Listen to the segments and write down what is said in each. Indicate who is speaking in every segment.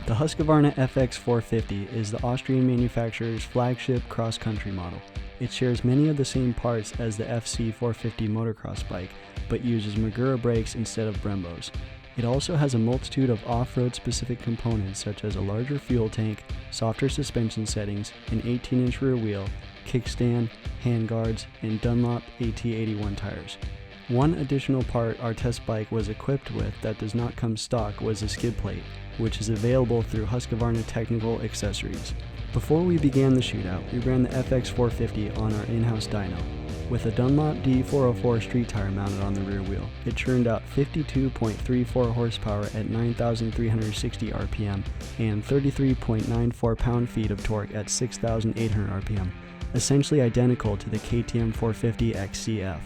Speaker 1: The Husqvarna FX 450 is the Austrian manufacturer's flagship cross-country model. It shares many of the same parts as the FC 450 motocross bike, but uses Magura brakes instead of Brembos. It also has a multitude of off-road specific components such as a larger fuel tank, softer suspension settings, an 18-inch rear wheel, kickstand, handguards, and Dunlop AT81 tires. One additional part our test bike was equipped with that does not come stock was a skid plate, which is available through Husqvarna Technical Accessories. Before we began the shootout, we ran the FX 450 on our in-house dyno. With a Dunlop D404 street tire mounted on the rear wheel, it churned out 52.34 horsepower at 9,360 RPM and 33.94 pound-feet of torque at 6,800 RPM, essentially identical to the KTM 450 XCF.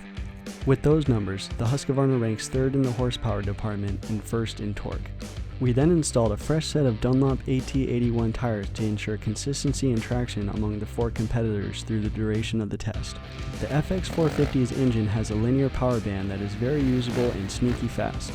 Speaker 1: With those numbers, the Husqvarna ranks third in the horsepower department and first in torque. We then installed a fresh set of Dunlop AT81 tires to ensure consistency and traction among the four competitors through the duration of the test. The FX 450's engine has a linear power band that is very usable and sneaky fast.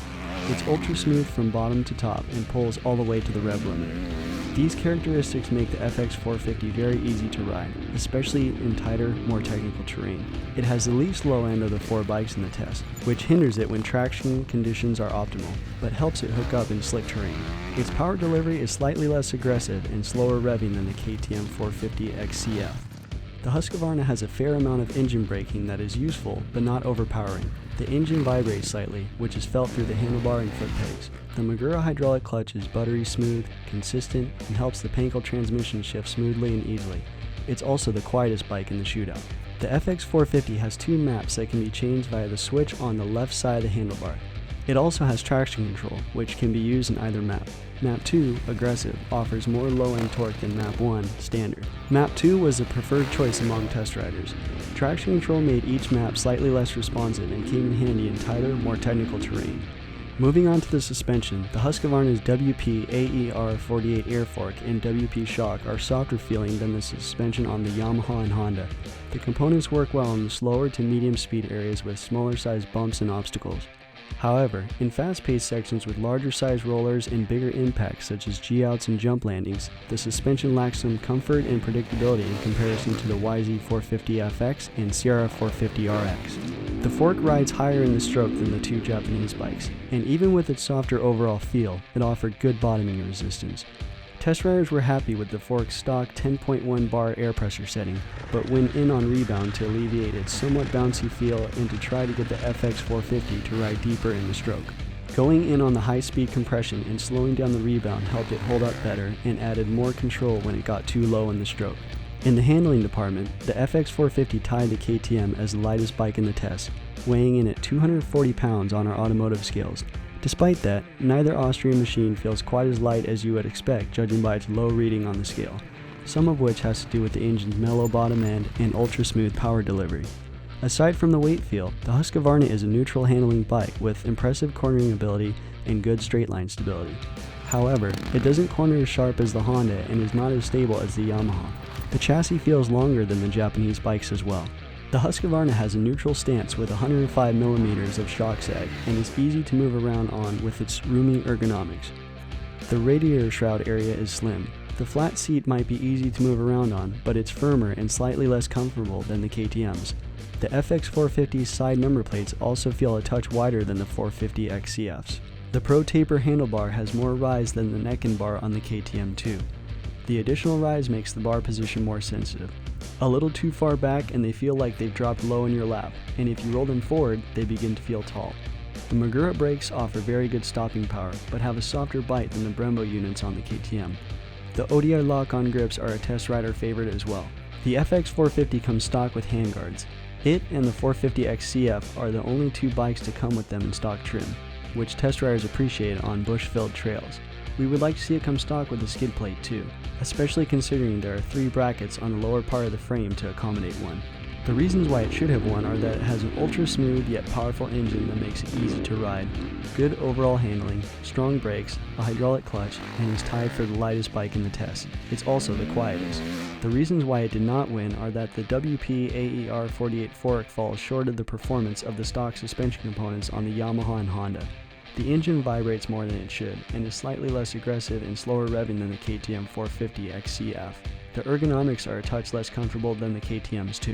Speaker 1: It's ultra smooth from bottom to top and pulls all the way to the rev limiter. These characteristics make the FX 450 very easy to ride, especially in tighter, more technical terrain. It has the least low end of the four bikes in the test, which hinders it when traction conditions are optimal, but helps it hook up in slick terrain. Its power delivery is slightly less aggressive and slower revving than the KTM 450 XCF. The Husqvarna has a fair amount of engine braking that is useful, but not overpowering. The engine vibrates slightly, which is felt through the handlebar and foot pegs. The Magura hydraulic clutch is buttery smooth, consistent, and helps the Pankel transmission shift smoothly and easily. It's also the quietest bike in the shootout. The FX 450 has two maps that can be changed via the switch on the left side of the handlebar. It also has traction control, which can be used in either map. Map 2, Aggressive, offers more low-end torque than Map 1, Standard. Map 2 was the preferred choice among test riders. Traction control made each map slightly less responsive and came in handy in tighter, more technical terrain. Moving on to the suspension, the Husqvarna's WP AER 48 air fork and WP shock are softer feeling than the suspension on the Yamaha and Honda. The components work well in the slower to medium speed areas with smaller sized bumps and obstacles. However, in fast-paced sections with larger size rollers and bigger impacts such as G-outs and jump landings, the suspension lacks some comfort and predictability in comparison to the YZ450 FX and Sierra 450 RX. The fork rides higher in the stroke than the two Japanese bikes, and even with its softer overall feel, it offered good bottoming resistance. Test riders were happy with the fork's stock 10.1 bar air pressure setting, but went in on rebound to alleviate its somewhat bouncy feel and to try to get the FX 450 to ride deeper in the stroke. Going in on the high-speed compression and slowing down the rebound helped it hold up better and added more control when it got too low in the stroke. In the handling department, the FX 450 tied the KTM as the lightest bike in the test, weighing in at 240 pounds on our automotive scales. Despite that, neither Austrian machine feels quite as light as you would expect judging by its low reading on the scale, some of which has to do with the engine's mellow bottom end and ultra-smooth power delivery. Aside from the weight feel, the Husqvarna is a neutral handling bike with impressive cornering ability and good straight line stability. However, it doesn't corner as sharp as the Honda and is not as stable as the Yamaha. The chassis feels longer than the Japanese bikes as well. The Husqvarna has a neutral stance with 105mm of shock sag and is easy to move around on with its roomy ergonomics. The radiator shroud area is slim. The flat seat might be easy to move around on, but it's firmer and slightly less comfortable than the KTM's. The FX 450's side number plates also feel a touch wider than the 450 XCF's. The Pro Taper handlebar has more rise than the neck and bar on the KTM 2. The additional rise makes the bar position more sensitive. A little too far back and they feel like they've dropped low in your lap, and if you roll them forward, they begin to feel tall. The Magura brakes offer very good stopping power, but have a softer bite than the Brembo units on the KTM. The ODI lock-on grips are a test rider favorite as well. The FX 450 comes stock with handguards. It and the 450 XCF are the only two bikes to come with them in stock trim, which test riders appreciate on bush-filled trails. We would like to see it come stock with a skid plate too, especially considering there are 3 brackets on the lower part of the frame to accommodate one. The reasons why it should have one are that it has an ultra-smooth yet powerful engine that makes it easy to ride, good overall handling, strong brakes, a hydraulic clutch, and is tied for the lightest bike in the test. It's also the quietest. The reasons why it did not win are that the WP AER 48 fork falls short of the performance of the stock suspension components on the Yamaha and Honda. The engine vibrates more than it should, and is slightly less aggressive and slower revving than the KTM 450 XCF. The ergonomics are a touch less comfortable than the KTM's too.